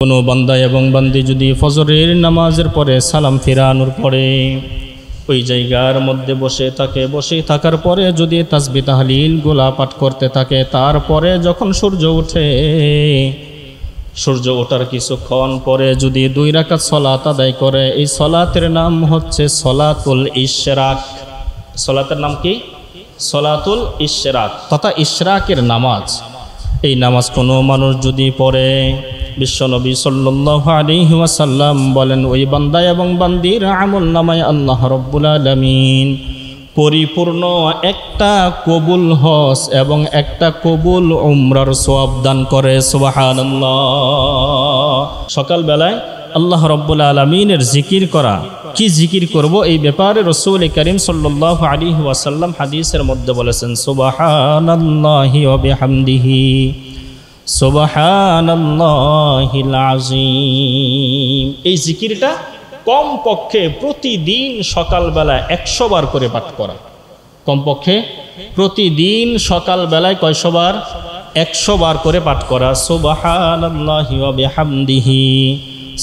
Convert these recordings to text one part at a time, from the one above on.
কোনো বান্দা এবং বান্দি যদি ফজরের নামাজের পরে সালাম ফিরানোর পরে ওই জায়গার মধ্যে বসে থাকার পরে যদি তাসবিহ তাহলিল গোলা পাঠ করতে থাকে, তারপরে যখন সূর্য ওঠে, সূর্য ওঠার কিছুক্ষণ পরে যদি 2 রাকাত সালাত আদায় করে, এই সালাতের নাম হচ্ছে সলাতুল ইশরাক। সালাতের নাম কি? সলাতুল ইশরাক তথা ইশরাকের নামাজ। এই নামাজ কোনো মানুষ যদি পড়ে, বিশ্বনবী সাল্লাল্লাহু আলাইহি ওয়াসাল্লাম বলেন, ওই বান্দা এবং বান্দির আমল নামায় আল্লাহ রাব্বুল আলামিন পরিপূর্ণ একটা কবুল হজ এবং একটা কবুল উমরার সওয়াব দান করে। সুবহানাল্লাহ। সকালবেলায় আল্লাহ রাব্বুল আলামিনের জিকির করা, কি জিকির করব এই ব্যাপারে রাসূল করিম সাল্লাল্লাহু আলাইহি ওয়াসাল্লাম হাদিসের মধ্যে বলেছেন, সুবহানাল্লাহি ওয়া বিহামদিহি সুবহানাল্লাহিল আযীম। এই জিকিরটা কমপক্ষে প্রতিদিন সকালবেলায় 100 বার করে পাঠ করা। কমপক্ষে প্রতিদিন সকালবেলায় কয়শো বার? 100 বার করে পাঠ করা। সুবহানাল্লাহি ওয়া বিহামদিহি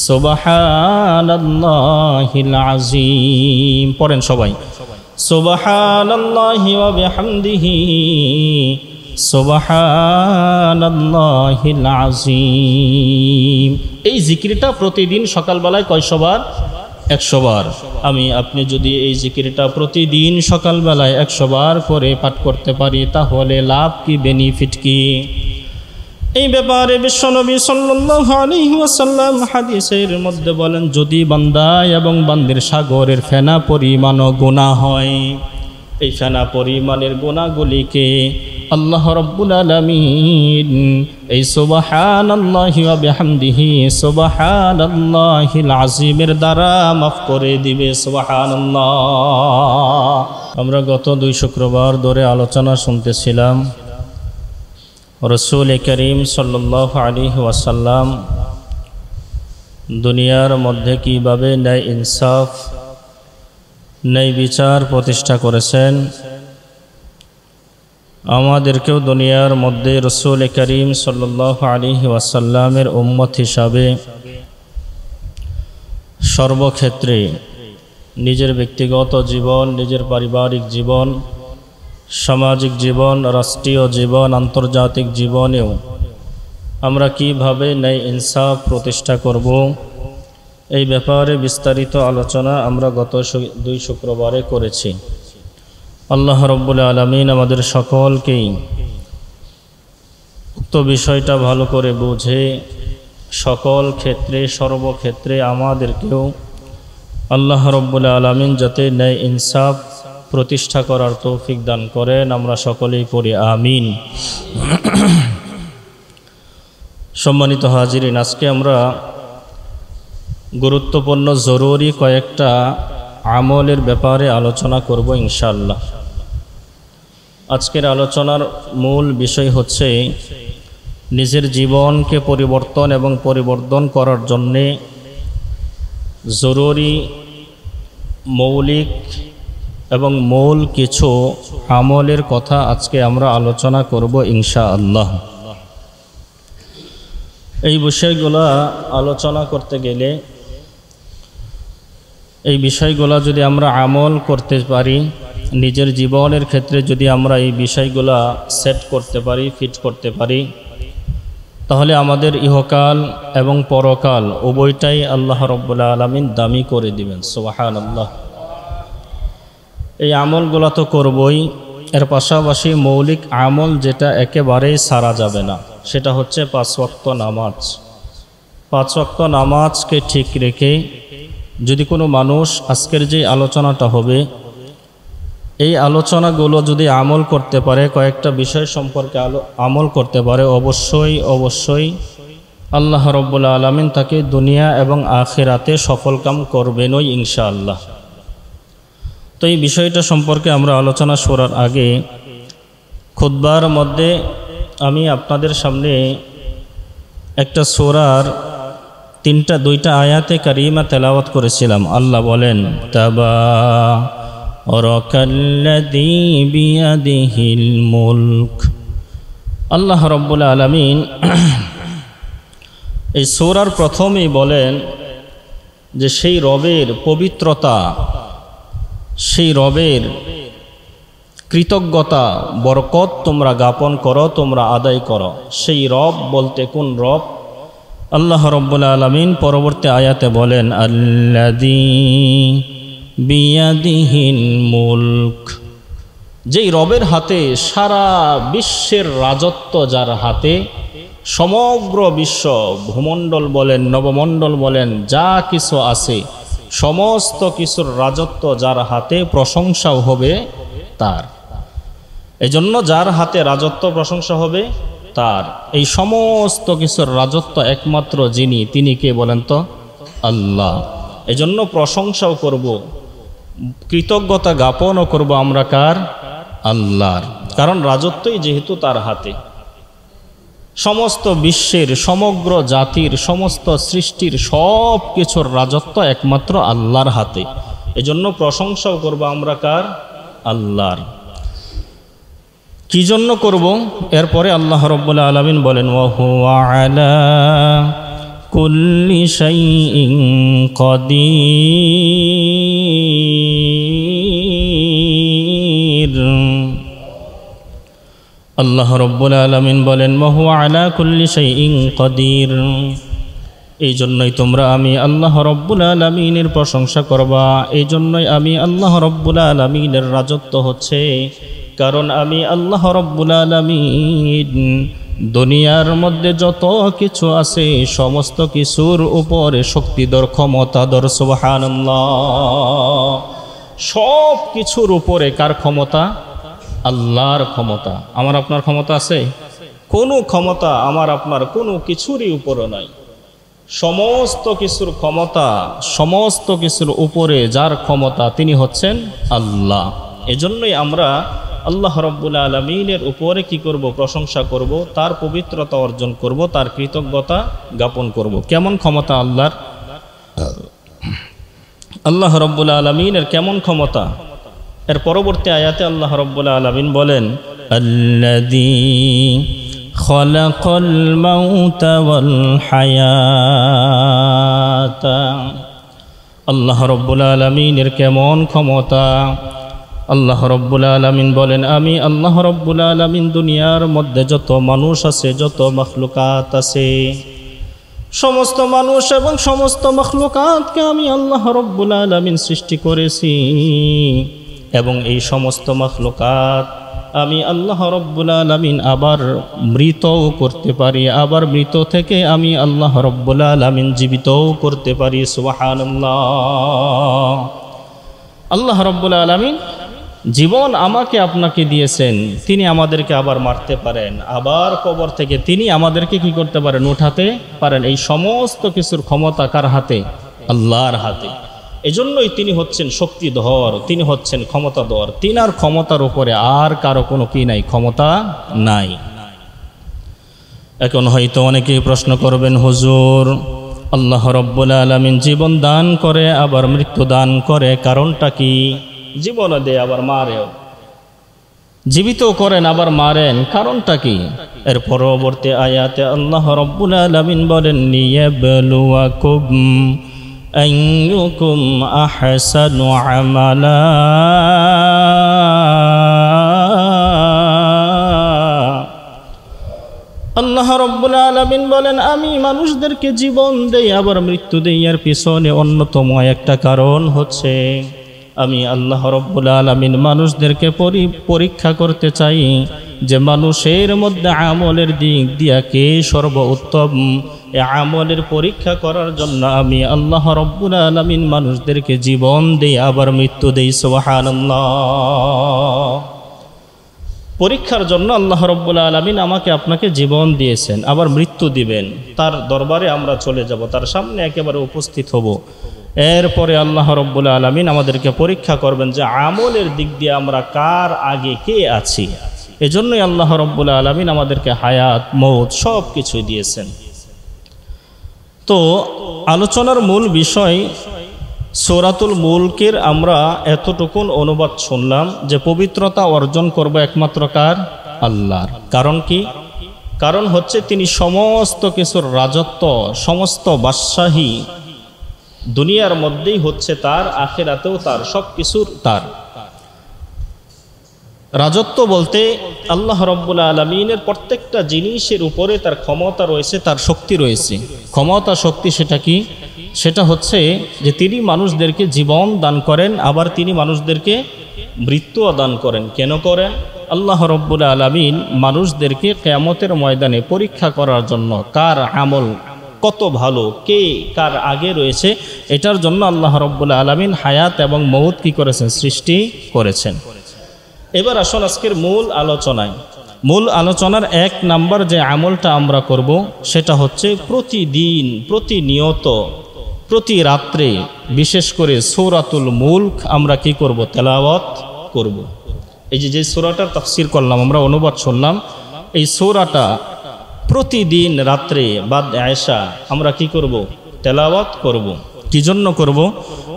সুবহানাল্লাহিল আযীম। পড়েন সবাই, সুবহানাল্লাহি ওয়া বিহামদিহি সুবহানাল্লাহিল আযীম। এই জিকিরটা প্রতিদিন সকালবেলায় কয়শো বার? 100 বার। আপনি যদি এই জিকিরটা প্রতিদিন সকালবেলায় 100 বার করে পাঠ করতে পারি, তাহলে লাভ কি, বেনিফিট কি? এই ব্যাপারে বিশ্বনবী সাল্লাল্লাহু আলাইহি ওয়াসাল্লাম হাদিসের মধ্যে বলেন, যদি বান্দা এবং বান্দির সাগরের ফেনা পরিমাণও গুনাহ হয়, এই ফেনা পরিমাণের গুনাহগুলিকে আল্লাহ রাব্বুল আলামিন এই সুবহানাল্লাহি ওয়া বিহামদিহি সুবহানাল্লাহিল আযীমের দ্বারা মাফ করে দিবে। সুবহানাল্লাহ। আমরা গত 2 শুক্রবার ধরে আলোচনা শুনতেছিলাম রাসূল করিম সাল্লাল্লাহু আলাইহি ওয়াসাল্লাম দুনিয়ার মধ্যে কিভাবে ন্যায় ইনসাফ, ন্যায় বিচার প্রতিষ্ঠা করেছেন। আমাদেরকেও দুনিয়ার মধ্যে রাসূল করিম সাল্লাল্লাহু আলাইহি ওয়াসাল্লামের উম্মত হিসাবে সর্বক্ষেত্রে নিজের ব্যক্তিগত জীবন, নিজের পারিবারিক জীবন, সামাজিক জীবন, রাষ্ট্রীয় জীবন, আন্তর্জাতিক জীবনেও আমরা কিভাবে ন্যায় ইনসাফ প্রতিষ্ঠা করব, এই ব্যাপারে বিস্তারিত আলোচনা আমরা গত 2 শুক্রবারে করেছি। আল্লাহ রাব্বুল আলামিন আমাদের সকলকেই উক্ত বিষয়টা ভালো করে বুঝে সকল ক্ষেত্রে, সর্বক্ষেত্রে আমাদেরকেও আল্লাহ রাব্বুল আলামিন যাতে ন্যায় ইনসাফ প্রতিষ্ঠা করার তৌফিক দান করেন, আমরা সকলেই পড়ি আমিন। সম্মানিত হাজিরিন, আজকে আমরা গুরুত্বপূর্ণ জরুরি কয়েকটা আমলের ব্যাপারে আলোচনা করব ইনশাআল্লাহ। আজকের আলোচনার মূল বিষয় হচ্ছে নিজের জীবনকে পরিবর্তন এবং পরিবর্তন করার জন্যে জরুরি, মৌলিক এবং মূল কিছু আমলের কথা আজকে আমরা আলোচনা করব ইনশাআল্লাহ। এই বিষয়গুলো আলোচনা করতে গেলে, এই বিষয়গুলো যদি আমরা আমল করতে পারি, নিজের জীবনের ক্ষেত্রে যদি আমরা এই বিষয়গুলো সেট করতে পারি, ফিট করতে পারি, তাহলে আমাদের ইহকাল এবং পরকাল উভয়টাই আল্লাহ রাব্বুল আলামিন দামি করে দিবেন। সুবহানাল্লাহ। এই আমলগুলো তো করবই, এর পাশাপাশি মৌলিক আমল যেটা একেবারেই সারা যাবে না, সেটা হচ্ছে 5 ওয়াক্ত নামাজ। 5 ওয়াক্ত নামাজকে ঠিক রেখে যদি কোনো মানুষ আজকের যে আলোচনাটা হবে, এই আলোচনাগুলো যদি আমল করতে পারে, কয়েকটা বিষয় সম্পর্কে আমল করতে পারে, অবশ্যই আল্লাহ রাব্বুল আলামিন তাকে দুনিয়া এবং আখিরাতে সফলকাম করবেনই ইনশাআল্লাহ। তো এই বিষয়টা সম্পর্কে আমরা আলোচনা করার আগে খুতবার মধ্যে আমি আপনাদের সামনে একটা সূরার 2টা আয়াতে কারিমা তেলাওয়াত করেছিলাম। আল্লাহ বলেন, তাবারাকাল্লাযী বিয়াদিহিল মুলক। আল্লাহ রাব্বুল আলামিন এই সূরার প্রথমেই বলেন যে সেই রবের পবিত্রতা, সেই রবের কৃতজ্ঞতা বরকত তোমরা জ্ঞাপন করো, তোমরা আদায় করো। সেই রব বলতে কোন রব? আল্লাহ রাব্বুল আলামিন পরবর্তী আয়াতে বলেন আল্লাযী বিয়াদিহিল মুলক, যেই রবের হাতে সারা বিশ্বের রাজত্ব, যার হাতে সমগ্র বিশ্ব, ভূমণ্ডল বলেন নবমণ্ডল বলেন যা কিছু আছে সমস্ত কিছুর রাজত্ব যার হাতে, প্রশংসাও হবে তার। এজন্য যার হাতে রাজত্ব প্রশংসা হবে তার। এই সমস্ত কিছুর রাজত্ব একমাত্র যিনি, তিনি কে বলেন তো? আল্লাহ। এজন্য প্রশংসাও করব, কৃতজ্ঞতা জ্ঞাপনও করব আমরা কার? আল্লাহর। কারণ রাজত্বই যেহেতু তার হাতে, সমস্ত বিশ্বের, সমগ্র জাতির, সমস্ত সৃষ্টির সব কিছুর রাজত্ব একমাত্র আল্লাহর হাতে। এজন্য প্রশংসাও করব আমরা কার? আল্লাহর। কি জন্য করব? এরপরে আল্লাহ রাব্বুল আলামিন বলেন ওয়া হুয়া আলা কুল্লি শাইইন কাদির। আল্লাহ রাব্বুল আলামিন বলেন ওয়া হুয়া আলা কুল্লি শাইইন কাদির। এই জন্যই তোমরা আমি আল্লাহ রাব্বুল আলামিনের প্রশংসা করবা, এই জন্যই আমি আল্লাহ রাব্বুল আলামিনের রাজত্ব হচ্ছে। কারণ আমি আল্লাহ রাব্বুল আলামিন দুনিয়ার মধ্যে যত কিছু আছে সমস্ত কিছুর উপরে শক্তিধর, ক্ষমতাধর। সুবহানাল্লাহ। সব কিছুর উপরে কার ক্ষমতা? আল্লাহর ক্ষমতা। আমার আপনার ক্ষমতা আছে? কোনো ক্ষমতা আমার আপনার কোনো কিছুরই উপরে নাই। সমস্ত কিছুর ক্ষমতা, সমস্ত কিছুর উপরে যার ক্ষমতা তিনি হচ্ছেন আল্লাহ। এজন্যই আমরা আল্লাহ রাব্বুল আলামিনের উপরে কি করব? প্রশংসা করব, তার পবিত্রতা অর্জন করব, তার কৃতজ্ঞতা জ্ঞাপন করব। কেমন ক্ষমতা আল্লাহর? আল্লাহ রাব্বুল আলামিনের কেমন ক্ষমতা? এর পরবর্তী আয়াতে আল্লাহ রাব্বুল আলামিন বলেন আল্লাযী খালাকাল মাউতা ওয়াল হায়াতা। আল্লাহ রাব্বুল আলামিনের কেমন ক্ষমতা? আল্লাহ রাব্বুল আলামিন বলেন আমি আল্লাহ রাব্বুল আলামিন দুনিয়ার মধ্যে যত মানুষ আছে, যত মাখলুকাত আছে, সমস্ত মানুষ এবং সমস্ত মাখলুকাতকে আমি আল্লাহ রাব্বুল আলামিন সৃষ্টি করেছি। এবং এই সমস্ত মাখলুকাত আমি আল্লাহ রাব্বুল আলামিন আবার মৃতও করতে পারি, আবার মৃত থেকে আমি আল্লাহ রাব্বুল আলামিন জীবিতও করতে পারি। সুবহানাল্লাহ। আল্লাহ রাব্বুল আলামিন জীবন আমাকে আপনাকে দিয়েছেন, তিনি আমাদেরকে আবার মারতে পারেন, আবার কবর থেকে তিনি আমাদেরকে কি করতে পারেন? উঠাতে পারেন। এই সমস্ত কিছুর ক্ষমতা কার হাতে? আল্লাহর হাতে। এজন্যই তিনি হচ্ছেন শক্তিধর, তিনি হচ্ছেন ক্ষমতাধর। তিনার ক্ষমতার উপরে আর কারো কোনো কি নাই? ক্ষমতা নাই। এখন হয়তো অনেকেই প্রশ্ন করবেন হুজুর, আল্লাহ রাব্বুল আলামিন জীবন দান করে আবার মৃত্যু দান করে, কারণটা কি? জীবনও দেয় আবার মারেও, জীবিত করেন আবার মারেন, কারণটা কি? এর পরবর্তী আয়াতে আল্লাহ রাব্বুল আলামিন বলেন লিয়াবলুয়াকুম আইয়ুকুম আহসানু আমালা। আল্লাহ রাব্বুল আলামিন বলেন আমি মানুষদেরকে জীবন দেই আবার মৃত্যু দেই, এর পিছনে অন্যতম একটা কারণ হচ্ছে আমি আল্লাহ রাব্বুল আলামিন মানুষদেরকে পরীক্ষা করতে চাই যে মানুষের মধ্যে আমলের দিক দিয়া কে সর্বোত্তম। এই আমলের পরীক্ষা করার জন্য আমি আল্লাহ রাব্বুল আলামিন মানুষদেরকে জীবন দেই আবার মৃত্যু দেই। সুবহানাল্লাহ। পরীক্ষার জন্য আল্লাহ রাব্বুল আলামিন আমাকে আপনাকে জীবন দিয়েছেন, আবার মৃত্যু দিবেন। তার দরবারে আমরা চলে যাব, তার সামনে একেবারে উপস্থিত হব। এরপরে আল্লাহ রাব্বুল আলামিন আমাদেরকে পরীক্ষা করবেন যে আমলের দিক দিয়ে আমরা কার আগে কে আছি। এজন্যই আল্লাহ রাব্বুল আলামিন আমাদেরকে হায়াত, মৌত সব কিছুই দিয়েছেন। তো আলোচনার মূল বিষয় সূরাতুল মুলকের আমরা এতটুকুন অনুবাদ শুনলাম যে পবিত্রতা অর্জন করব একমাত্র কার? আল্লাহর। কারণ কি? কারণ হচ্ছে তিনি সমস্ত কিছুর রাজত্ব, সমস্ত বাদশাহী দুনিয়ার মধ্যেই হচ্ছে তার, আখিরাতেও তার, সব কিছুর তার। রাজত্ব বলতে আল্লাহ রব্বুল আলামিনের প্রত্যেকটা জিনিসের উপরে তার ক্ষমতা রয়েছে, তার শক্তি রয়েছে। ক্ষমতা শক্তি সেটা কি? সেটা হচ্ছে যে তিনি মানুষদেরকে জীবন দান করেন, আবার তিনি মানুষদেরকে মৃত্যুও দান করেন। কেন করেন? আল্লাহ রব্বুল আলামিন মানুষদেরকে কিয়ামতের ময়দানে পরীক্ষা করার জন্য, কার আমল কত ভালো, কে কার আগে রয়েছে, এটার জন্য আল্লাহ রব্বুল আলামিন হায়াত এবং মউত কি করেছেন? সৃষ্টি করেছেন। এবার আসুন আজকের মূল আলোচনায়। মূল আলোচনার 1 নাম্বার যে আমলটা আমরা করব সেটা হচ্ছে প্রতিদিন, প্রতিনিয়ত, প্রতি রাত্রে, বিশেষ করে সূরাতুল মুলক আমরা কি করব? তেলাওয়াত করব। এই যে সূরাটার তাফসীর করলাম, আমরা অনুবাদ শুনলাম, এই সূরাটা প্রতিদিন রাত্রে বাদ আয়েশা আমরা কি করব? তেলাওয়াত করব। কি জন্য করব?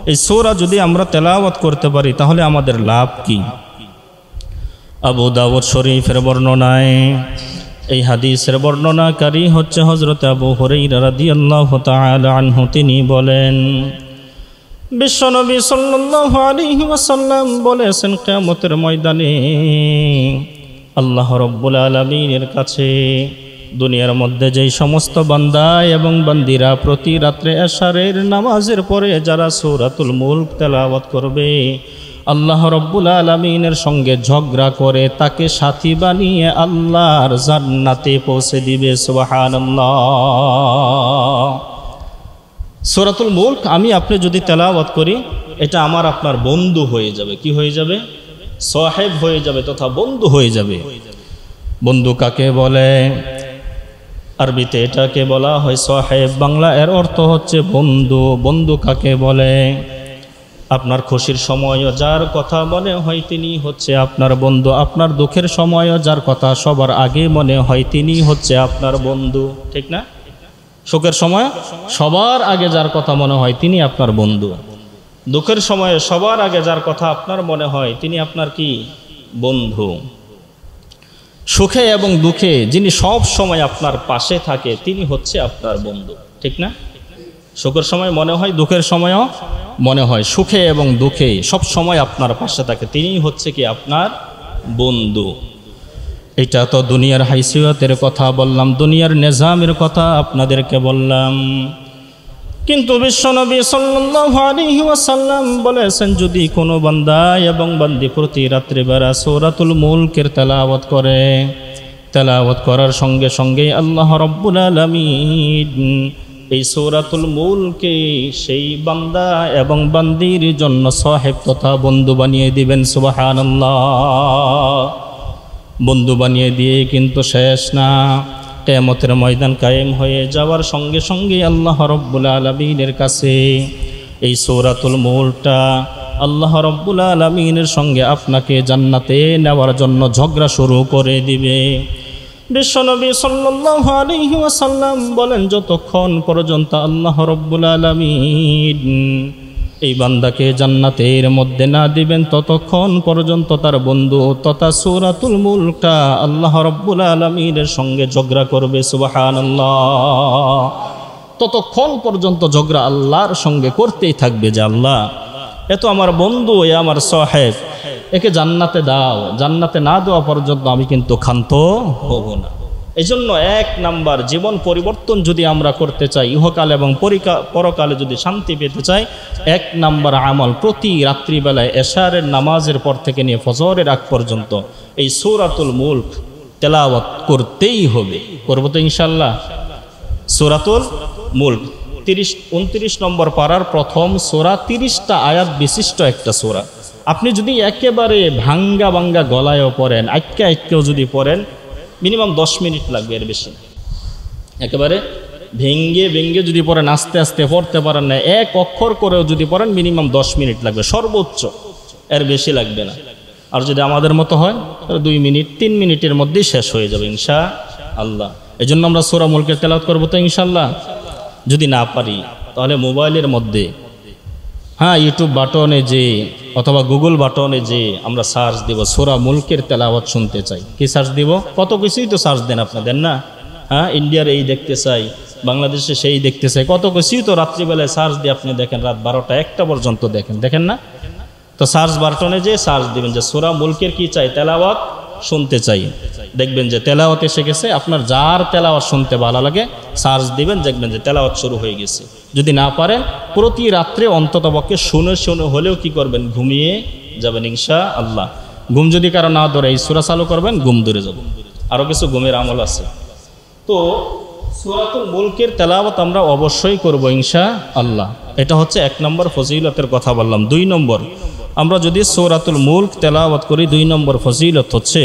এই সূরা যদি আমরা তেলাওয়াত করতে পারি তাহলে আমাদের লাভ কি? আবু দাউদ শরীফের বর্ণনায় এই হাদিসের বর্ণনাকারী হচ্ছে হযরত আবু হুরায়রা রাদিয়াল্লাহু তাআলা আনহু। তিনি বলেন, বিশ্বনবী সাল্লাল্লাহু আলাইহি ওয়াসাল্লাম বলেছেন, কিয়ামতের ময়দানে আল্লাহ রাব্বুল আলামিনের কাছে দুনিয়ার মধ্যে যেই সমস্ত বান্দা এবং বান্দিরা প্রতি রাত্রে এশারের নামাজের পরে যারা সূরাতুল মুলক তেলাওয়াত করবে, আল্লাহ রব্বুল আলামিনের সঙ্গে ঝগড়া করে তাকে সাথী বানিয়ে আল্লাহর জান্নাতে পৌঁছে দিবে। সুবহানাল্লাহ। সূরাতুল মুলক আমি আপনি যদি তেলাওয়াত করি, এটা আমার আপনার বন্ধু হয়ে যাবে। কি হয়ে যাবে? সাহেব হয়ে যাবে তথা বন্ধু হয়ে যাবে। বন্ধু কাকে বলে? আরবিতে এটাকে বলা হয় সাহেব, বাংলা এর অর্থ হচ্ছে বন্ধু। বন্ধু কাকে বলে? আপনার খুশির সময়ও যার কথা মনে হয় তিনি হচ্ছে আপনার বন্ধু, আপনার দুঃখের সময়ও যার কথা সবার আগে মনে হয় তিনি হচ্ছে আপনার বন্ধু, ঠিক না? সুখের সময় সবার আগে যার কথা মনে হয় তিনি আপনার বন্ধু, দুঃখের সময়ে সবার আগে যার কথা আপনার মনে হয় তিনি আপনার কি? বন্ধু। সুখে এবং দুঃখে যিনি সব সময় আপনার পাশে থাকে তিনি হচ্ছে আপনার বন্ধু, ঠিক না? সুখের সময় মনে হয়, দুঃখের সময়ও মনে হয়, সুখে এবং দুঃখে সব সময় আপনার পাশে থাকে তিনি হচ্ছে কি? আপনার বন্ধু। এটা তো দুনিয়ার হাইসিয়তের কথা বললাম, দুনিয়ার নিজামের কথা আপনাদেরকে বললাম। কিন্তু বিশ্বনবী সাল্লাল্লাহু আলাইহি ওয়াসাল্লাম বলেছেন, যদি কোনো বান্দা এবং বান্দি প্রতি রাত্রিবেলা সূরাতুল মুলকের তেলাওয়াত করে, তেলাওয়াত করার সঙ্গে সঙ্গে আল্লাহ রাব্বুল আলামিন এই সূরাতুল মুলকে সেই বান্দা এবং বান্দির জন্য সাহেব তথা বন্ধু বানিয়ে দিবেন। সুবহানাল্লাহ। বন্ধু বানিয়ে দিয়ে কিন্তু শেষ না, কিয়ামতের ময়দান কায়েম হয়ে যাওয়ার সঙ্গে সঙ্গে আল্লাহ রাব্বুল আলামিনের কাছে এই সূরাতুল মুলকটা আল্লাহ রাব্বুল আলামিনের সঙ্গে আপনাকে জান্নাতে নেওয়ার জন্য ঝগড়া শুরু করে দিবে। বিশ্বনবী সাল্লাল্লাহু আলাইহি ওয়াসাল্লাম বলেন, যতক্ষণ পর্যন্ত আল্লাহ রাব্বুল আলামিন এই বান্দাকে জান্নাতের মধ্যে না দিবেন ততক্ষণ পর্যন্ত তার বন্ধু তথা সূরাতুল মুলকটা আল্লাহ রাব্বুল আলামিনের সঙ্গে ঝগড়া করবে। সুবহানাল্লাহ। ততক্ষণ পর্যন্ত ঝগড়া আল্লাহর সঙ্গে করতেই থাকবে যে আল্লাহ এ তো আমার বন্ধু, এ আমার সাহেব, একে জান্নাতে দাও, জান্নাতে না দেওয়া পর্যন্ত আমি কিন্তু ক্ষান্ত হব না। এই জন্য 1 নাম্বার জীবন পরিবর্তন যদি আমরা করতে চাই, ইহকাল এবং পরকালে যদি শান্তি পেতে চাই, 1 নাম্বার আমল প্রতি রাত্রিবেলায় এশারের নামাজের পর থেকে নিয়ে ফজরের আগ পর্যন্ত এই সূরাতুল মুলক তেলাওয়াত করতেই হবে। করব তো ইনশাআল্লাহ? সূরাতুল মুলক 29 নম্বর পারার প্রথম সূরা, 30টা আয়াত বিশিষ্ট একটা সূরা। আপনি যদি একেবারে ভাঙ্গা ভাঙ্গা গলায়ও পড়েন, আটকেও যদি পড়েন, মিনিমাম 10 মিনিট লাগবে, এর বেশি। একেবারে ভেঙ্গে ভেঙ্গে যদি পড়েন, আস্তে আস্তে পড়তে পারেন না, 1 অক্ষর করেও যদি পড়েন মিনিমাম 10 মিনিট লাগবে সর্বোচ্চ, এর বেশি লাগবে না। আর যদি আমাদের মতো হয় 2 মিনিট 3 মিনিটের মধ্যেই শেষ হয়ে যাবে ইনশাআল্লাহ। এই জন্য আমরা সূরা মুলকের তেলাওয়াত করবো তো ইনশাআল্লাহ। যদি না পারি তাহলে মোবাইলের মধ্যে ইউটিউব বাটনে যে অথবা গুগল বাটনে যে আমরা সার্চ দিব সূরা মুলকের তেলাওয়াত শুনতে চাই। কি সার্চ দিব? কত কিছুই তো সার্চ দেন আপনাদের না, হ্যাঁ, ইন্ডিয়ার এই দেখতে চাই, বাংলাদেশে সেই দেখতে চাই, কত কিছুই তো রাত্রিবেলায় সার্চ দিয়ে আপনি দেখেন, রাত 12টা 1টা পর্যন্ত দেখেন না? তো সার্চ বাটনে যে সার্চ দিবেন যে সূরা মুলকের কি চাই, তেলাওয়াত শুনতে চাই, দেখবেন যে তেলাওয়াত এসে গেছে। আপনার যার তেলাওয়াত শুনতে ভালো লাগে সার্চ দিবেন, দেখবেন যে তেলাওয়াত শুরু হয়ে গেছে। যদি না পারেন প্রতি রাত্রে অন্ততপক্ষে শুনে হলেও কি করবেন, ঘুমিয়ে যাবেন ইনশাআল্লাহ। ঘুম যদি কারো না ধরে এই সূরা চালু করবেন, ঘুম ধরে যাবে। আরও কিছু ঘুমের আমল আছে। তো সূরাতুল মুলকের তেলাওয়াত আমরা অবশ্যই করব ইনশাআল্লাহ। এটা হচ্ছে 1 নম্বর ফজিলতের কথা বললাম। 2 নম্বর, আমরা যদি সূরাতুল মুলক তেলাওয়াত করি, 2 নম্বর ফজিলত হচ্ছে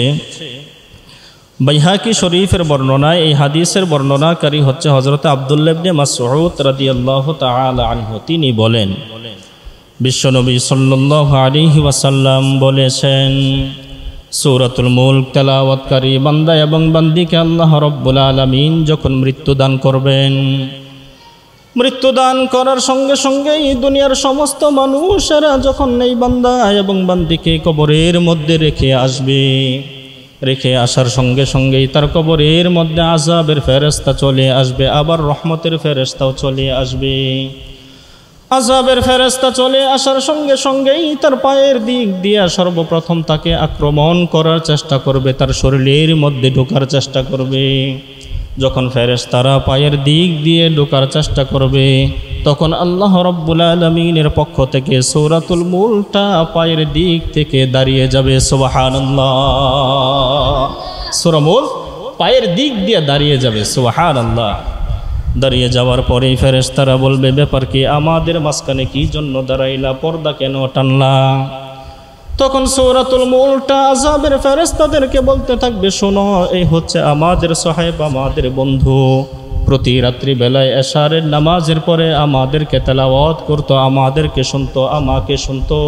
বাইহাকি শরীফের বর্ণনায়, এই হাদিসের বর্ণনাকারী হচ্ছে হযরত আব্দুল্লাহ ইবনে মাসউদ রাদিয়াল্লাহু তাআলা আনহু। তিনি বলেন, বিশ্বনবী সাল্লাল্লাহু আলাইহি ওয়াসাল্লাম বলেছেন, সূরাতুল মুলক তেলাওয়াতকারী বান্দা এবং বান্দিকে আল্লাহ রাব্বুল আলামিন যখন মৃত্যুদান করবেন, মৃত্যুদান করার সঙ্গে সঙ্গেই দুনিয়ার সমস্ত মানুষেরা যখন এই বান্দা এবং বান্দিকে কবরের মধ্যে রেখে আসবে, রেখে আসার সঙ্গে সঙ্গেই তার কবরের মধ্যে আযাবের ফেরেশতা চলে আসবে, আবার রহমতের ফেরেশতাও চলে আসবে। আযাবের ফেরেশতা চলে আসার সঙ্গে সঙ্গেই তার পায়ের দিক দিয়ে সর্বপ্রথম তাকে আক্রমণ করার চেষ্টা করবে, তার শরীরের মধ্যে ঢোকার চেষ্টা করবে। যখন ফেরেশতারা পায়ের দিক দিয়ে ঢোকার চেষ্টা করবে, তখন আল্লাহ রাব্বুল আলামিনের পক্ষ থেকে সূরাতুল মুলকটা পায়ের দিক থেকে দাঁড়িয়ে যাবে। সুবহানাল্লাহ। সূরা মুলক পায়ের দিক দিয়ে দাঁড়িয়ে যাবে। সুবহানাল্লাহ। দাঁড়িয়ে যাওয়ার পরে ফেরেশতারা বলবে, ব্যাপার কি, আমাদের মাঝখানে কি জন্য দাঁড়াইলা, পর্দা কেন টানলা? তখন সূরাতুল মুলকটা আযাবের ফেরেশতাদেরকে বলতে থাকবে, শোনো, এই হচ্ছে আমাদের সাহেব, আমাদের বন্ধু, প্রতি রাত্রি বেলায় এশারের নামাজের পরে আমাদেরকে তেলাওয়াত করতো, আমাদেরকে শুনতো, আমাকে শুনতো।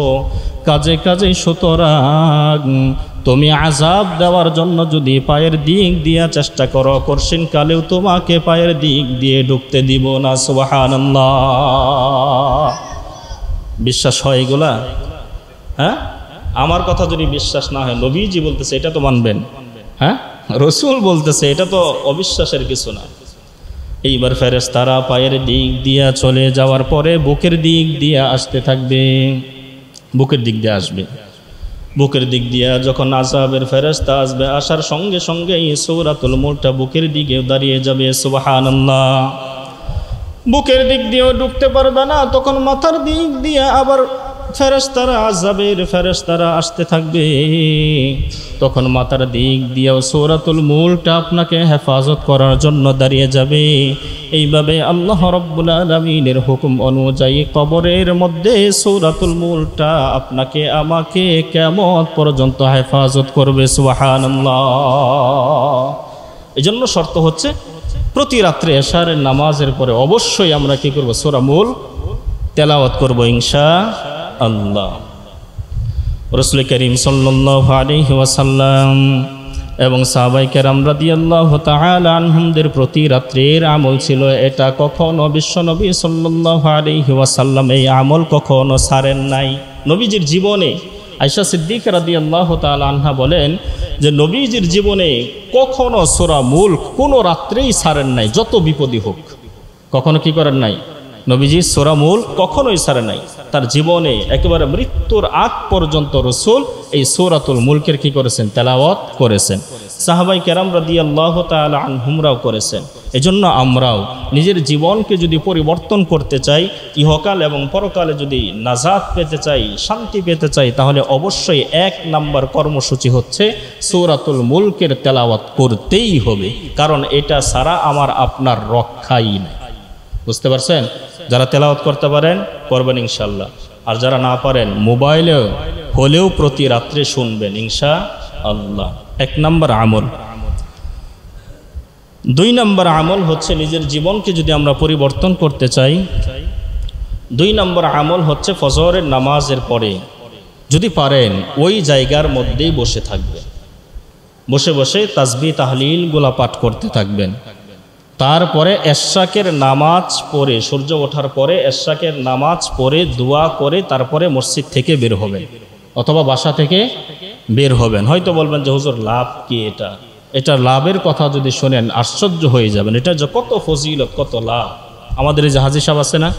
কাজে কাজে সুতরাং তুমি আযাব দেওয়ার জন্য যদি পায়ের দিক দিয়ে চেষ্টা করো, কঠিন কালেও তোমাকে পায়ের দিক দিয়ে ঢুকতে দিব না। সুবহানাল্লাহ। বিশ্বাস হয় এগুলা? হ্যাঁ, আমার কথা যদি বিশ্বাস না হয়, নবীজি বলতেছে এটা তো মানবেন। হ্যাঁ, রাসূল বলতেছে, এটা তো অবিশ্বাসের কিছু না। এইবার ফেরেশতারা পায়ের দিক দিয়ে চলে যাওয়ার পরে বুকের দিক দিয়ে আসতে থাকবে, বুকের দিক দিয়ে আসবে। বুকের দিক দিয়ে যখন আযাবের ফেরেশতা আসবে, আসার সঙ্গে সঙ্গে এই সূরাতুল মুলকটা বুকের দিকে দাঁড়িয়ে যাবে। সুবহানাল্লাহ। বুকের দিক দিয়েও ঢুকতে পারবে না, তখন মাথার দিক দিয়ে আবার ফেরেশতারা, আযাবের ফেরেশতারা আসতে থাকবে, তখন মাথার দিক দিয়েও সূরাতুল মুলকটা আপনাকে হেফাজত করার জন্য দাঁড়িয়ে যাবে। এইভাবে আল্লাহ রাব্বুল আলামিনের হুকুম অনুযায়ী কবরের মধ্যে সূরাতুল মুলকটা আপনাকে আমাকে কিয়ামত পর্যন্ত হেফাজত করবে। সুবহানাল্লাহ। এজন্য শর্ত হচ্ছে প্রতি রাত্রে এশারের নামাজের পরে অবশ্যই আমরা কি করব, সূরা মুলক তেলাওয়াত করব ইনশাআল্লাহ। রাসূল করিম সাল্লাল্লাহু আলাইহি ওয়াসাল্লাম এবং সাহাবায়ে কেরাম রাদিয়াল্লাহু তাআলা আনহুমদের প্রতি রাত্রের আমল ছিল এটা। কখনো বিশ্বনবী সাল্লাল্লাহু আলাইহি ওয়াসাল্লাম এই আমল কখনো ছাড়েন নাই নবীজির জীবনে। আয়েশা সিদ্দিকা রাদিয়াল্লাহু তাআলা আনহা বলেন যে নবীজির জীবনে কখনো সূরা মুলক কোনো রাত্রেই ছাড়েন নাই, যত বিপদই হোক। কখনো কি করেন নাই? নবীজি সূরা মুলক কখনোই ছাড়েন নাই। তার জীবনে একেবারে মৃত্যুর আগ পর্যন্ত রাসূল এই সূরাতুল মুলকের কি করেছেন? তেলাওয়াত করেছেন। সাহাবায়ে কেরাম রাদিয়াল্লাহু তাআলা আনহুমরাও করেছেন। এজন্য আমরাও নিজের জীবনকে যদি পরিবর্তন করতে চাই, ইহকাল এবং পরকালে যদি নাজাত পেতে চাই, শান্তি পেতে চাই, তাহলে অবশ্যই 1 নম্বর কর্মসূচি হচ্ছে সূরাতুল মুলকের তেলাওয়াত করতেই হবে। কারণ এটা ছাড়া আমার আপনার রক্ষাই নেই। বুঝতে পারছেন? যারা তেলাওয়াত করতে পারেন করবেন ইনশাআল্লাহ, আর যারা না পারেন মোবাইলে হলেও প্রতি রাত্রে শুনবেন ইনশাআল্লাহ। 1 নম্বর আমল। 2 নম্বর আমল হচ্ছে নিজের জীবনকে যদি আমরা পরিবর্তন করতে চাই, 2 নম্বর আমল হচ্ছে ফজরের নামাজের পরে যদি পারেন ওই জায়গার মধ্যেই বসে থাকবেন, বসে বসে তাসবিহ তাহলিল গুলা পাঠ করতে থাকবেন। তারপরে এশরাকের নামাজ পড়ে, সূর্য ওঠার পরে এশরাকের নামাজ পড়ে দোয়া করে তারপরে মসজিদ থেকে বের হবেন অথবা বাসা থেকে বের হবেন। হয়তো বলবেন যে হুজুর লাভ কি এটা লাভের কথা যদি শোনেন আশ্চর্য হয়ে যাবেন। এটা যে কত ফজিলত, কত লাভ। আমাদের এই যে হাজী সাহেব আছে না,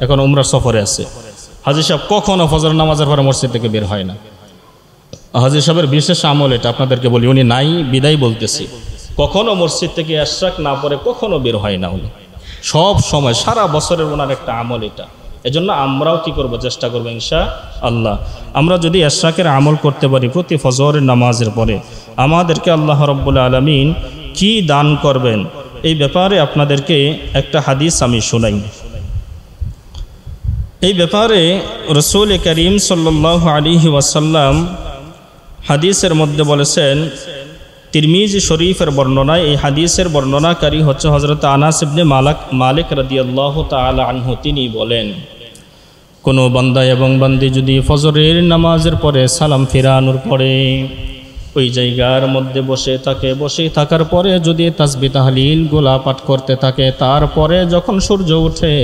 এখন উমরা সফরে আছে, হাজী সাহেব কখনো ফজর নামাজের পরে মসজিদ থেকে বের হয় না। হাজী সাহেবের বিশেষ আমল এটা, আপনাদেরকে বলি, উনি নাই বিদায় বলতেছি, কখনো মসজিদ থেকে ইশরাক না পড়ে কখনো বের হয় না উনি, সব সময় সারা বছরের ওনার একটা আমল এটা। এজন্য আমরাও কি করব, চেষ্টা করবো ইনশাআল্লাহ। আমরা যদি ইশরাকের আমল করতে পারি প্রতি ফজরের নামাজের পরে, আমাদেরকে আল্লাহ রাব্বুল আলামিন কি দান করবেন এই ব্যাপারে আপনাদেরকে একটা হাদিস আমি শোনাই। এই ব্যাপারে রাসূল করিম সাল্লাল্লাহু আলাইহি ওয়াসাল্লাম হাদিসের মধ্যে বলেছেন, তিরমিজি শরীফের বর্ণনায়, এই হাদিসের বর্ণনাকারী হচ্ছে হযরত আনাস ইবনে মালিক রাদিয়াল্লাহু তাআলা আনহু। তিনি বলেন, কোনো বান্দা এবং বান্দি যদি ফজরের নামাজের পরে সালাম ফিরানোর পরে ওই জায়গার মধ্যে বসে থাকে, বসে থাকার পরে যদি তাসবিহ তাহলিল গোলা পাঠ করতে থাকে, তারপরে যখন সূর্য ওঠে,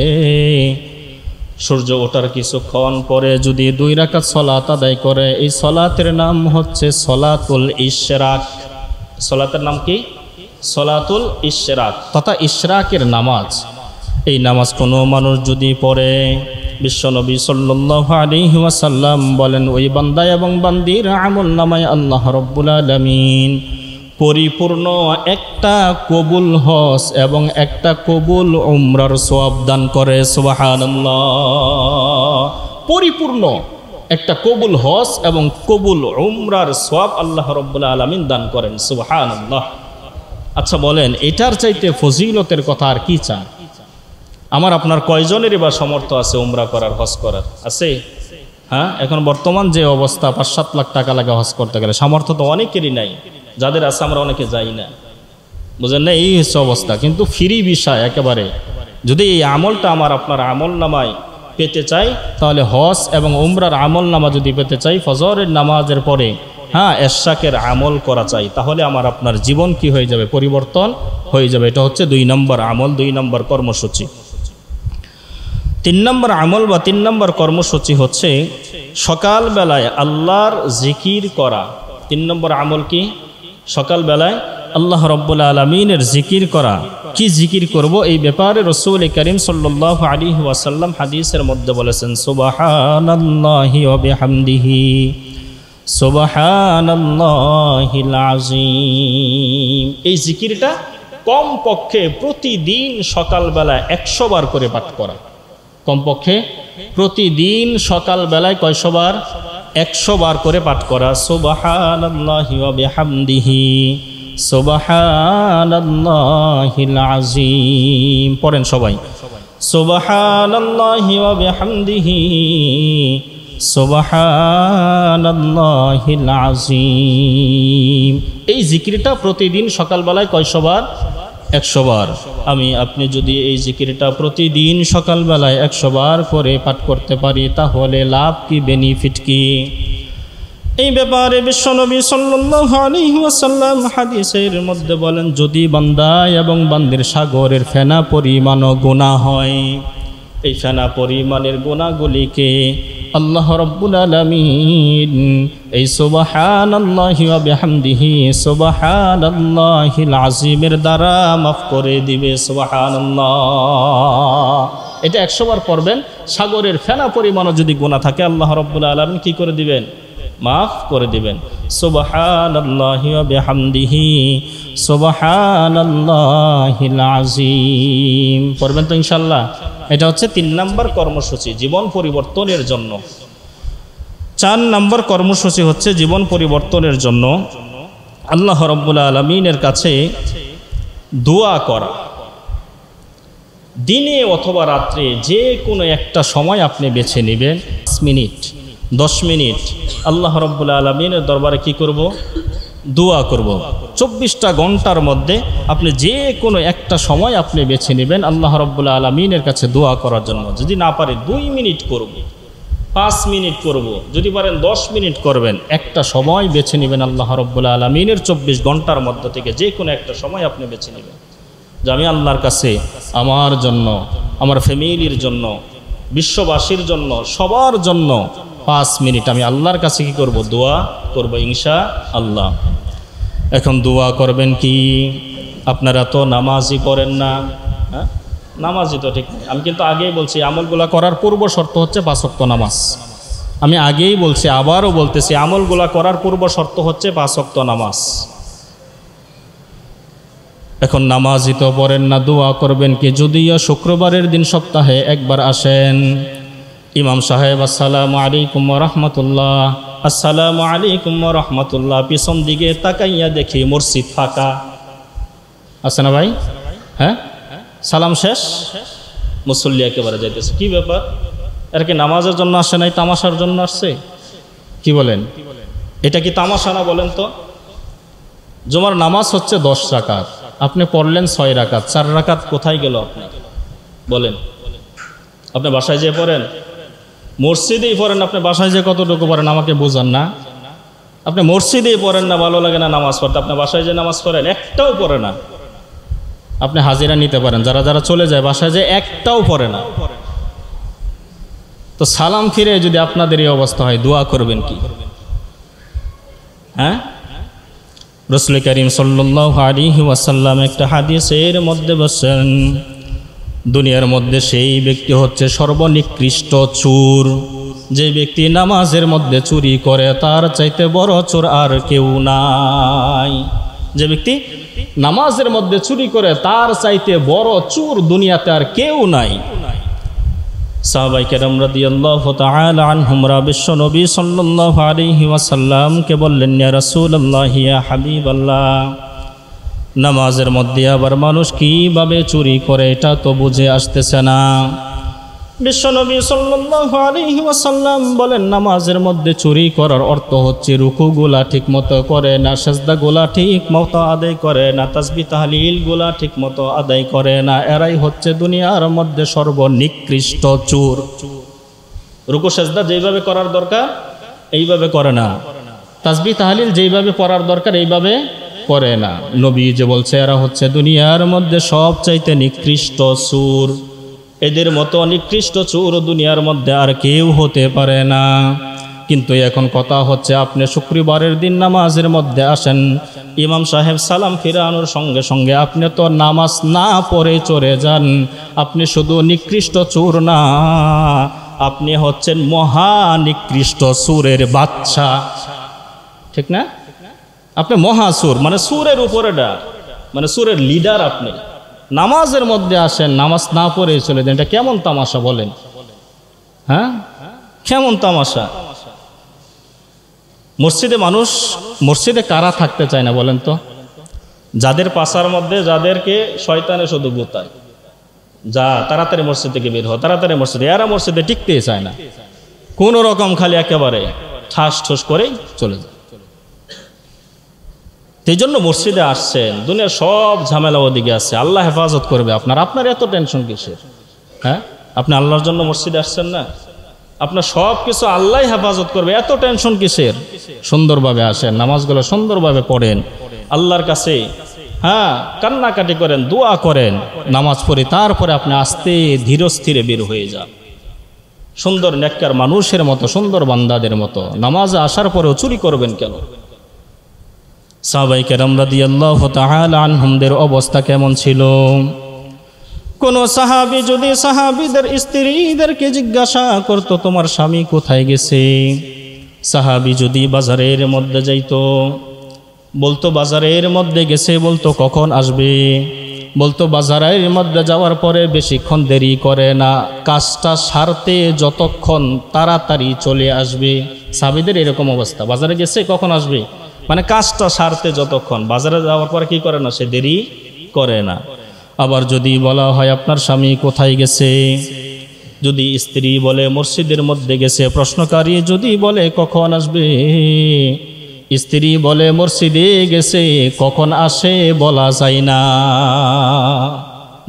সূর্য ওঠার কিছুক্ষণ পরে যদি 2 রাকাত সালাত আদায় করে, এই সালাতের নাম হচ্ছে সলাতুল ইশরাক। সলাতের নাম কি? সলাতুল ইশরাক, তথা ইশরাকের নামাজ। এই নামাজ কোনো মানুষ যদি পড়ে, বিশ্বনবী সাল্লাল্লাহু আলাইহি ওয়াসাল্লাম বলেন, ওই বান্দা এবং বান্দির আমল নামায় আল্লাহ রাব্বুল আলামিন পরিপূর্ণ একটা কবুল হজ এবং একটা কবুল উমরার সওয়াব দান করে। সুবহানাল্লাহ। পরিপূর্ণ একটা কবুল হজ এবং কবুল উমরার সওয়াব আল্লাহ রাব্বুল আলামিন দান করেন। সুবহানাল্লাহ। আচ্ছা বলেন, এটার চাইতে ফজিলতের কথা আর কি চান? আমার আপনার কয়জনেরই বা সমর্থ আছে উমরা করার, হজ করার? আছে? হ্যাঁ, এখন বর্তমান যে অবস্থা, 5-7 লাখ টাকা লাগে হজ করতে গেলে, সামর্থ্য তো অনেকেরই নাই। যাদের আছে আমরা অনেকে যাই না, বুঝেন না? এই হচ্ছে অবস্থা। কিন্তু ফ্রি বিষয় একেবারে। যদি এই আমলটা আমার আপনার আমল নামায় পেতে চাই, তাহলে হজ এবং উমরার আমল নামা যদি পেতে চাই, ফজরের নামাজের পরে হ্যাঁ ইশরাকের আমল করা চাই, তাহলে আমার আপনার জীবন কি হয়ে যাবে? পরিবর্তন হয়ে যাবে। এটা হচ্ছে 2 নম্বর আমল, 2 নম্বর কর্মসূচি। 3 নম্বর আমল বা 3 নম্বর কর্মসূচি হচ্ছে সকালবেলায় আল্লাহর জিকির করা। 3 নম্বর আমল কি? সকালবেলায় আল্লাহ রাব্বুল আলামিনের জিকির করা। কি জিকির করব? এই ব্যাপারে রাসূল করিম সাল্লাল্লাহু আলাইহি ওয়াসাল্লাম হাদিসের মধ্যে বলেছেন, সুবহানাল্লাহি ওয়া বিহামদিহি সুবহানাল্লাহিল আযীম। এই জিকিরটা কমপক্ষে প্রতিদিন সকালবেলায় 100 বার করে পাঠ করা। কমপক্ষে প্রতিদিন সকালবেলায় কয়শো বার? 100 বার করে পাঠ করা। সুবহানাল্লাহি ওয়া বিহামদিহি সুবহানাল্লাহিল আযীম। পড়েন সবাই, সুবহানাল্লাহি ওয়া বিহামদিহি সুবহানাল্লাহিল আযীম। এই জিকিরটা প্রতিদিন সকালবেলায় কয়শো বার? 100 বার। আপনি যদি এই জিকিরটা প্রতিদিন সকালবেলায় 100 বার করে পাঠ করতে পারি, তাহলে লাভ কি, বেনিফিট কি? এই ব্যাপারে বিশ্বনবী সাল্লাল্লাহু আলাইহি ওয়াসাল্লাম হাদিসের মধ্যে বলেন, যদি বান্দা এবং বান্দির সাগরের ফেনা পরিমাণ গুনাহ হয়, এই ফেনা পরিমাণের গুনাহগুলিকে আল্লাহ রাব্বুল আলামিন এই সুবহানাল্লাহি ওয়া বিহামদিহি সুবহানাল্লাহিল আযীমের দ্বারা মাফ করে দিবে। সুবহানাল্লাহ। এটা 100 বার পড়বেন। সাগরের ফেনা পরিমাণও যদি গুনাহ থাকে, আল্লাহ রাব্বুল আলামিন কি করে দিবেন? মাফ করে দিবেন। সুবহানাল্লাহি ওয়া বিহামদিহি সুবহানাল্লাহিল আযীম। পড়বেন তো ইনশাআল্লাহ। এটা হচ্ছে 3 নম্বর কর্মসূচি জীবন পরিবর্তনের জন্য। 4 নম্বর কর্মসূচি হচ্ছে জীবন পরিবর্তনের জন্য আল্লাহ রাব্বুল আলামিনের কাছে দোয়া করা। দিনে অথবা রাত্রে যে কোনো একটা সময় আপনি বেছে নেবেন, 5 মিনিট 10 মিনিট আল্লাহ রাব্বুল আলামিনের দরবারে কি করব? দোয়া করব। 24টা ঘন্টার মধ্যে আপনি যে কোনো একটা সময় আপনি বেছে নেবেন আল্লাহ রাব্বুল আলামিনের কাছে দোয়া করার জন্য। যদি না পারে 2 মিনিট করব, 5 মিনিট করব, যদি পারেন 10 মিনিট করবেন। একটা সময় বেছে নেবেন আল্লাহ রাব্বুল আলামিনের 24 ঘন্টার মধ্যে থেকে যে কোনো একটা সময় আপনি বেছে নেবেন, যে আমি আল্লাহর কাছে আমার জন্য, আমার ফ্যামিলির জন্য, বিশ্ববাসীর জন্য, সবার জন্য 5 মিনিট আমি আল্লাহর কাছে কি করব? দোয়া করব ইনশাআল্লাহ। এখন দোয়া করবেন কি? আপনারা তো নামাজই পড়েন না। হ্যাঁ, নামাজই তো ঠিক নেই। আমি কিন্তু আগেই বলছি আমলগুলা করার পূর্ব শর্ত হচ্ছে 5 ওয়াক্ত নামাজ। আমি আগেই বলছি, আবারও বলতেছি, আমলগুলা করার পূর্ব শর্ত হচ্ছে 5 ওয়াক্ত নামাজ। এখন নামাজই তো পড়েন না, দোয়া করবেন কি? যদিও শুক্রবারের দিন সপ্তাহে একবার আসেন, ইমাম সাহেব আসসালামু আলাইকুম ওয়া রাহমাতুল্লাহ, আসসালামু আলাইকুম ওয়া রাহমাতুল্লাহ, পিছন দিকে তাকাইয়া দেখি মসজিদ ফাঁকা আছে না ভাই? হ্যাঁ, সালাম শেষ, মুসল্লি একেবারে যাইতেছে। কি ব্যাপার? এর কি নামাজের জন্য আসে নাই, তামাশার জন্য আসছে? কি বলেন? এটা কি তামাশা না বলেন তো? জুমার নামাজ হচ্ছে 10 রাকাত, আপনি পড়লেন 6 রাকাত, 4 রাকাত কোথায় গেল আপনি বলেন? আপনি বাসায় যেয়ে পড়েন, মসজিদেই পড়েন, আপনি বাসায় যেয়ে কতটুকু পড়েন আমাকে বোঝান না? আপনি মসজিদেই পড়েন না, ভালো লাগে না নামাজ পড়তে, আপনি বাসায় যে নামাজ পড়েন একটাও পড়ে না। আপনি হাজিরা নিতে পারেন, যারা যারা চলে যায় বাসায় যে একটাও পড়ে না। তো সালাম ফিরে যদি আপনাদের এই অবস্থা হয়, দোয়া করবেন কি? হ্যাঁ, রাসূল করিম সাল্লাল্লাহু আলাইহি ওয়াসাল্লাম একটা হাদিসের মধ্যে বলেন, দুনিয়ার মধ্যে সেই ব্যক্তি হচ্ছে সর্বনিকৃষ্ট চোর, যে ব্যক্তি নামাজের মধ্যে চুরি করে তার চাইতে বড় চোর আর কেউ নাই। যে ব্যক্তি নামাজের মধ্যে চুরি করে তার চাইতে বড় চোর দুনিয়াতে আর কেউ নাই। সাহাবায়ে কেরাম রাদিয়াল্লাহু তাআলা আনহুমরা বিশ্বনবী সাল্লাল্লাহু আলাইহি ওয়াসাল্লামকে বললেন, ইয়া রাসূলুল্লাহ, ইয়া হাবিবাল্লাহ, নামাজের মধ্যে আবার মানুষ কিভাবে চুরি করে এটা তো বুঝে আসতেছে না। বিশ্বনবী সাল্লাল্লাহু আলাইহি ওয়াসাল্লাম বলেন, নামাজের মধ্যে চুরি করার অর্থ হচ্ছে রুকুগুলা ঠিকমতো করে না, সেজদাগুলা ঠিকমতো আদায় করে না, তাসবিহ তাহলিলগুলা ঠিকমতো আদায় করে না। এরাই হচ্ছে দুনিয়ার মধ্যে সর্বনিকৃষ্ট চোর। রুকু সেজদা যেইভাবে করার দরকার এইভাবে করে না, তাসবিহ তাহলিল যেইভাবে পড়ার দরকার এইভাবে করে না। নবী যে বলছে এরা হচ্ছে দুনিয়ার মধ্যে সবচাইতে নিকৃষ্ট চোর। এদের মতো নিকৃষ্ট চোর দুনিয়ার মধ্যে আর কেউ হতে পারে না। কিন্তু এখন কথা হচ্ছে, আপনি শুক্রবারের দিন নামাজের মধ্যে আসেন, ইমাম সাহেব সালাম ফিরানোর সঙ্গে সঙ্গে আপনি তো নামাজ না পড়ে চলে যান। আপনি শুধু নিকৃষ্ট চোর না, আপনি হচ্ছেন মহা নিকৃষ্ট চোরের বাচ্চা, ঠিক না? আপনি মহা চোর, মানে চোরের উপরে মানে চোরের লিডার। আপনি নামাজের মধ্যে আসেন, নামাজ না পড়ে চলে যান, এটা কেমন তামাশা বলেন? হ্যাঁ, কেমন তামাশা? মসজিদে কারা থাকতে চায় না বলেন তো? যাদের পাশার মধ্যে যাদেরকে শয়তানে শুধু গুতায়, যা তাড়াতাড়ি মসজিদ থেকে বের হয়, তাড়াতাড়ি মসজিদে, এরা মসজিদে টিকতে চায় না, কোন রকম খালি একেবারে ঠাস ঠুস করেই চলে যায়। এই জন্য মসজিদে আসছেন, দুনিয়ার সব ঝামেলা ওদিকে আছে, আল্লাহ হেফাজত করবে আপনার এত টেনশন কিসের? হ্যাঁ, আপনি আল্লাহর জন্য মসজিদে আসছেন না, আপনার সব কিছু আল্লাহ হেফাজত করবে, এত টেনশন কিসের? সুন্দরভাবে আসেন, নামাজগুলো সুন্দরভাবে পড়েন, আল্লাহর কাছে হ্যাঁ কান্নাকাটি করেন, দোয়া করেন, নামাজ পড়ে তারপরে আপনি আস্তে ধীর স্থিরে বের হয়ে যান, সুন্দর নেককার মানুষের মতো, সুন্দর বান্দাদের মতো। নামাজে আসার পরেও চুরি করবেন কেন? সাহাবায়ে কেরাম রাদিয়াল্লাহু তাআলা আনহুমদের অবস্থা কেমন ছিল? কোন সাহাবী যদি সাহাবীদের স্ত্রীদেরকে জিজ্ঞাসা করত, তোমার স্বামী কোথায় গেছে? সাহাবী যদি বাজারের মধ্যে যাইতো, বলতো বাজারের মধ্যে গেছে, বলতো কখন আসবে? বলতো বাজারের মধ্যে যাওয়ার পরে বেশিক্ষণ দেরি করে না, কাজটা সারতে যতক্ষণ তাড়াতাড়ি চলে আসবে। সাহাবীদের এরকম অবস্থা, বাজারে গেছে কখন আসবে, মানে কাজটা সারতে যতক্ষণ, বাজারে যাওয়ার পরে কি করে না, সে দেরি করে না। আবার যদি বলা হয় আপনার স্বামী কোথায় গেছে, যদি স্ত্রী বলে মসজিদের মধ্যে গেছে, প্রশ্নকারী যদি বলে কখন আসবে, স্ত্রী বলে মসজিদে গেছে, কখন আসে বলা যায় না।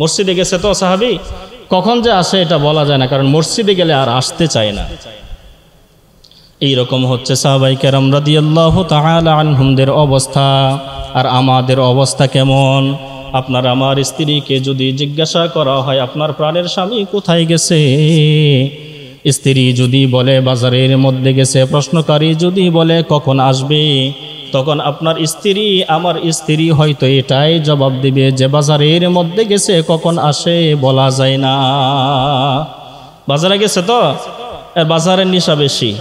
মসজিদে গেছে তো সাহাবী, কখন যে আসে এটা বলা যায় না, কারণ মসজিদে গেলে আর আসতে চায় না। এইরকম হচ্ছে সাহাবায়ে কেরাম রাদিয়াল্লাহু তাআলা আনহুমদের অবস্থা। আর আমাদের অবস্থা কেমন? আপনার আমার স্ত্রীকে যদি জিজ্ঞাসা করা হয় আপনার প্রাণের স্বামী কোথায় গেছে, স্ত্রী যদি বলে বাজারের মধ্যে গেছে, প্রশ্নকারী যদি বলে কখন আসবে, তখন আপনার স্ত্রী আমার স্ত্রী হয়তো এটাই জবাব দিবে যে বাজারের মধ্যে গেছে, কখন আসে বলা যায় না। বাজারে গেছে তো বাজারের নেশা বেশি,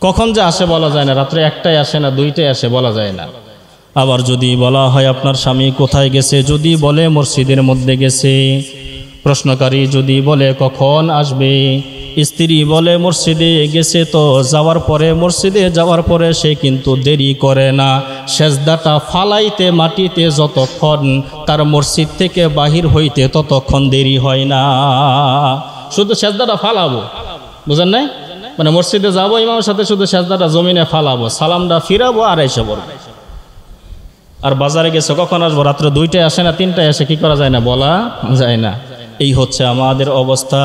কখন যে আসে বলা যায় না, রাত্রে একটাই আসে না দুইটাই আসে বলা যায় না। আবার যদি বলা হয় আপনার স্বামী কোথায় গেছে, যদি বলে মসজিদের মধ্যে গেছে, প্রশ্নকারী যদি বলে কখন আসবে, স্ত্রী বলে মসজিদে গেছে, তো যাওয়ার পরে মসজিদে যাওয়ার পরে সে কিন্তু দেরি করে না, সেজদাটা ফালাইতে মাটিতে যতক্ষণ তার মসজিদ থেকে বাহির হইতে ততক্ষণ দেরি হয় না। শুধু সেজদাটা ফালাবো, বুঝেন নাই? মানে মসজিদে যাবো ইমামের সাথে, শুধু সেজদাটা জমিনে ফালাবো, সালামটা ফিরাবো আর এসে পড়বো। আর বাজারে গেছে কখন আসবো, রাত্র 2টায় আসে না 3টায় আসে, কি করা যায় না, বলা যায় না। এই হচ্ছে আমাদের অবস্থা।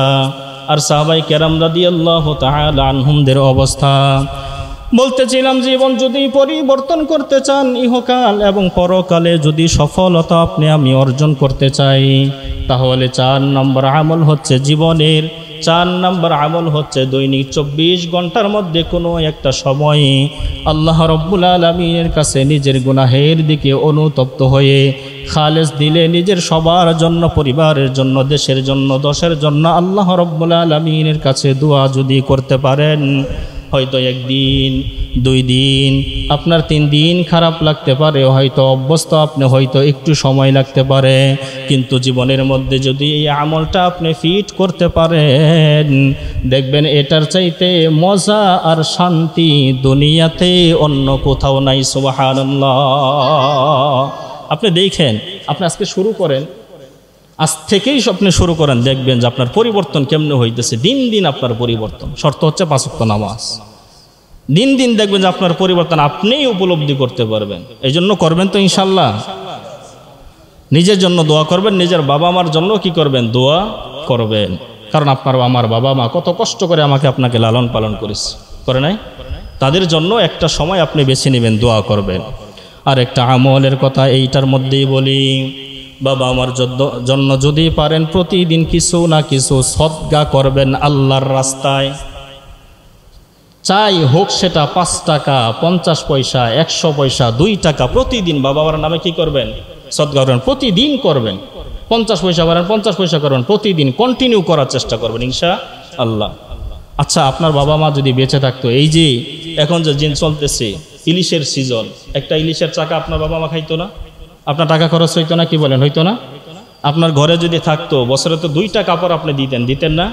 আর সাহাবাই কেরাম রাদিয়াল্লাহু তাআলা আনহুমদের অবস্থা। বলতেছিলাম জীবন যদি পরিবর্তন করতে চান, ইহকাল এবং পরকালে যদি সফলতা আপনি আমি অর্জন করতে চাই, তাহলে 4 নম্বর আমল হচ্ছে জীবনের 4 নম্বর আমল হচ্ছে দৈনিক 24 ঘন্টার মধ্যে কোনো একটা সময়ে আল্লাহ রব্বুল আলামিনের কাছে নিজের গুনাহের দিকে অনুতপ্ত হয়ে খালেস দিলে নিজের সবার জন্য, পরিবারের জন্য, দেশের জন্য, দশের জন্য আল্লাহ রব্বুল আলামিনের কাছে দোয়া যদি করতে পারেন, হয়তো 1 দিন 2 দিন আপনার 3 দিন খারাপ লাগতে পারে, হয়তো অভ্যস্ত আপনি, হয়তো একটু সময় লাগতে পারে, কিন্তু জীবনের মধ্যে যদি এই আমলটা আপনি ফিট করতে পারেন, দেখবেন এটার চাইতে মজা আর শান্তি দুনিয়াতে অন্য কোথাও নাই। সুবহানাল্লাহ। আপনি দেখেন, আপনি আজকে শুরু করেন, আজ থেকেই আপনি শুরু করেন, দেখবেন যে আপনার পরিবর্তন কেমনে হইতেছে, দিন দিন আপনার পরিবর্তন। শর্ত হচ্ছে 5 ওয়াক্ত নামাজ। দিন দিন দেখবেন যে আপনার পরিবর্তন আপনিই উপলব্ধি করতে পারবেন। এই জন্য করবেন তো ইনশাল্লাহ। নিজের জন্য দোয়া করবেন, নিজের বাবা মার জন্য কি করবেন, দোয়া করবেন। কারণ আপনার আমার বাবা মা কত কষ্ট করে আমাকে আপনাকে লালন পালন করেছে, করে নাই? তাদের জন্য একটা সময় আপনি বেছে নেবেন, দোয়া করবেন। আর একটা আমলের কথা এইটার মধ্যেই বলি, বাবা আমার জন্য যদি পারেন প্রতিদিন কিছু না কিছু সদকা করবেন আল্লাহর রাস্তায়। চাই হোক সেটা 5 টাকা, 50 পয়সা, 100 পয়সা, 2 টাকা, প্রতিদিন বাবা মার নামে কি করবেন, সদকা করবেন। প্রতিদিন করবেন, 50 পয়সা পারেন 50 পয়সা করবেন, প্রতিদিন কন্টিনিউ করার চেষ্টা করবেন ইনশাআল্লাহ। আচ্ছা, আপনার বাবা মা যদি বেঁচে থাকতো, এই যে এখন যে দিন চলতেছে ইলিশের সিজন, একটা ইলিশের চাকা আপনার বাবা মা খাইতো না? আপনার টাকা খরচ হইতো না? কি বলেন, হইতো না? আপনার ঘরে যদি থাকতো, বছরে তো 2টা কাপড় আপনি দিতেন না?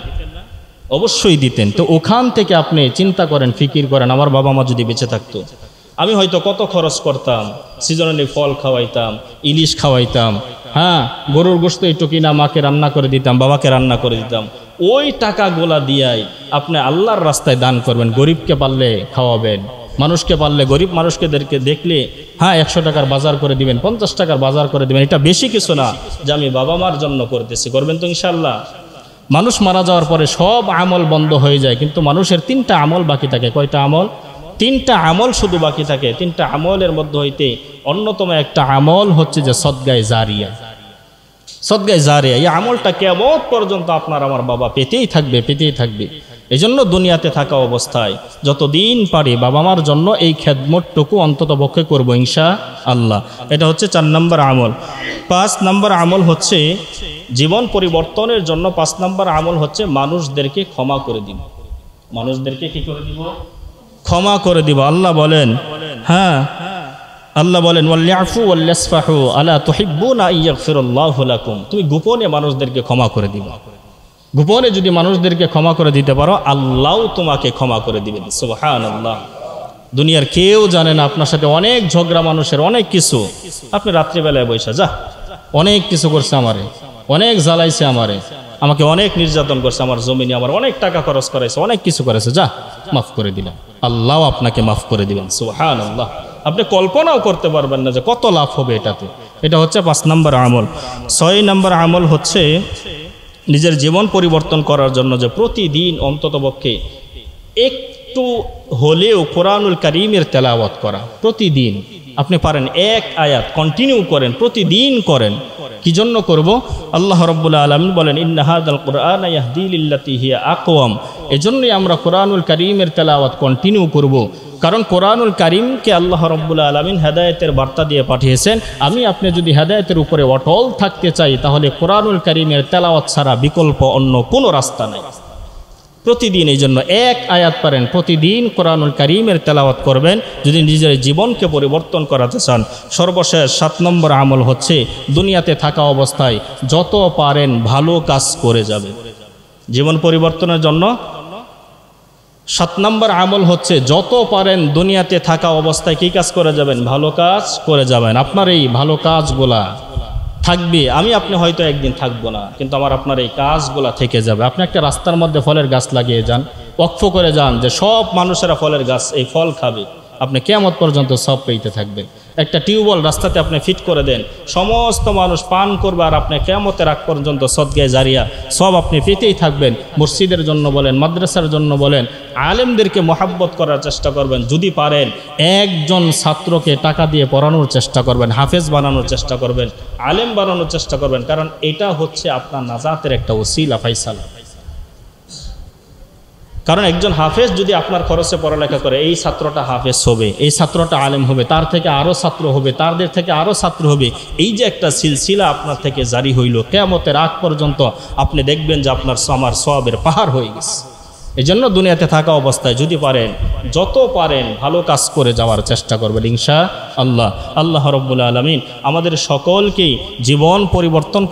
অবশ্যই দিতেন। তো ওখান থেকে আপনি চিন্তা করেন, ফিকির করেন, আমার বাবা মা যদি বেঁচে থাকতো, আমি হয়তো কত খরচ করতাম, সিজনালি ফল খাওয়াইতাম, ইলিশ খাওয়াইতাম, হ্যাঁ, গরুর গোশত একটু কিনা মাকে রান্না করে দিতাম, বাবাকে রান্না করে দিতাম। ওই টাকাগুলা দিয়াই আপনি আল্লাহর রাস্তায় দান করবেন। গরিবকে পারলে খাওয়াবেন, মানুষকে পারলে, গরিব মানুষকেদেরকে দেখলে হ্যাঁ 100 টাকার বাজার করে দিবেন, 50 টাকার বাজার করে দিবেন। এটা বেশি কিছু না যে আমি বাবা মার জন্য করতেছি, করবেন তো ইনশাআল্লাহ। মানুষ মারা যাওয়ার পরে সব আমল বন্ধ হয়ে যায়, কিন্তু মানুষের 3টা আমল বাকি থাকে। কয়টা আমল? 3টা আমল শুধু বাকি থাকে। 3টা আমলের মধ্যে হইতে অন্যতম একটা আমল হচ্ছে যে সদগায়ে জারিয়া। সদগায়ে জারিয়া, এই আমলটা কিয়ামত পর্যন্ত আপনার আমার বাবা পেতেই থাকবে। এই জন্য দুনিয়াতে থাকা অবস্থায় যতদিন পারি বাবা মার জন্য এই খেদমতটুকু অন্তত পক্ষে করবো ইনশাআল্লাহ। এটা হচ্ছে 4 নম্বর আমল। 5 নম্বর আমল হচ্ছে জীবন পরিবর্তনের জন্য 5 নম্বর আমল হচ্ছে মানুষদেরকে ক্ষমা করে দিব। মানুষদেরকে কি করে দিব? ক্ষমা করে দিব। আল্লাহ বলেন, হ্যাঁ, আল্লাহ বলেন ওয়ালিয়াফু ওয়ালিয়াসফাহু আলা তুহিব্বুনা আইয়াগফিরাল্লাহু লাকুম। তুমি গোপনে মানুষদেরকে ক্ষমা করে দিবা। গোপনে যদি মানুষদেরকে ক্ষমা করে দিতে পারো, আল্লাহও তোমাকে ক্ষমা করে দিবেন। সুবহানাল্লাহ। দুনিয়ার কেউ জানে না আপনার সাথে অনেক ঝগড়া, মানুষের অনেক কিছু, আপনি রাত্রিবেলায় বৈশা যা অনেক কিছু করছে আমারে, অনেক জ্বালাইছে আমারে, আমাকে অনেক নির্যাতন করছে, আমার জমিনে আমার অনেক টাকা খরচ করাইছে, অনেক কিছু করেছে, যা মাফ করে দিলাম, আল্লাহ আপনাকে মাফ করে দিবেন। সুবহানাল্লাহ। আপনি কল্পনাও করতে পারবেন না যে কত লাভ হবে এটাতে। এটা হচ্ছে 5 নম্বর আমল। 6 নম্বর আমল হচ্ছে নিজের জীবন পরিবর্তন করার জন্য যে প্রতিদিন অন্ততপক্ষে একটু হলেও কোরআনুল কারীমের তেলাওয়াত করা। প্রতিদিন আপনি পারেন 1 আয়াত কন্টিনিউ করেন, প্রতিদিন করেন। কি জন্য করব? আল্লাহ রাব্বুল আলামিন বলেন ইন্না হাযাল কুরআনা ইয়াহদি লিল্লাতী হিয়া আকওয়াম। এজন্যই আমরা কোরআনুল কারীমের তেলাওয়াত কন্টিনিউ করব। কারণ কোরআনুল কারীমকে আল্লাহ রাব্বুল আলামিন হেদায়েতের বার্তা দিয়ে পাঠিয়েছেন। আমি আপনি যদি হেদায়েতের উপরে অটল থাকতে চাই তাহলে কোরআনুল কারীমের তেলাওয়াত ছাড়া বিকল্প অন্য কোনো রাস্তা নাই। প্রতিদিন এই জন্য এক আয়াত পারেন প্রতিদিন কোরআনুল কারীমের তেলাওয়াত করবেন যদি নিজের জীবনকে পরিবর্তন করাতে চান। সর্বশেষ 7 নম্বর আমল হচ্ছে দুনিয়াতে থাকা অবস্থায় যত পারেন ভালো কাজ করে যাবেন। জীবন পরিবর্তনের জন্য 7 নম্বর আমল হচ্ছে যত পারেন দুনিয়াতে থাকা অবস্থায় কী কাজ করে যাবেন? ভালো কাজ করে যাবেন। আপনার এই ভালো কাজগুলা থাকবে, আমি আপনি হয়তো একদিন থাকবো না, কিন্তু আমার আপনার এই কাজগুলা থেকে যাবে। আপনি একটা রাস্তার মধ্যে ফলের গাছ লাগিয়ে যান, ওয়াকফ করে যান যে সব মানুষেরা ফলের গাছ এই ফল খাবে, আপনি কিয়ামত পর্যন্ত সব পেতে থাকবেন। একটা টিউবওয়েল রাস্তাতে আপনি ফিট করে দেন, সমস্ত মানুষ পান করবে আর আপনি কিয়ামতের আগ পর্যন্ত সদকায়ে জারিয়া সব আপনি পেতেই থাকবেন। মসজিদের জন্য বলেন, মাদ্রাসার জন্য বলেন, আলেমদেরকে মহাব্বত করার চেষ্টা করবেন। যদি পারেন একজন ছাত্রকে টাকা দিয়ে পড়ানোর চেষ্টা করবেন, হাফেজ বানানোর চেষ্টা করবেন, আলেম বানানোর চেষ্টা করবেন, কারণ এটা হচ্ছে আপনার নাজাতের একটা ওসিলা, ফায়সালা। কারণ একজন হাফেজ যদি আপনার খরচে পড়ালেখা করে, এই ছাত্রটা হাফেজ হবে, এই ছাত্রটা আলেম হবে, তার থেকে আরও ছাত্র হবে, তাদের থেকে আরও ছাত্র হবে, এই যে একটা সিলসিলা আপনার থেকে জারি হইল, কিয়ামতের আগ পর্যন্ত আপনি দেখবেন যে আপনার আমার সওয়াবের পাহাড় হয়ে গেছে। এই জন্য দুনিয়াতে থাকা অবস্থায় যদি পারেন যত পারেন ভালো কাজ করে যাওয়ার চেষ্টা করবেন ইনশাআল্লাহ। আল্লাহ রাব্বুল আলামিন আমাদের সকলকেই জীবন পরিবর্তন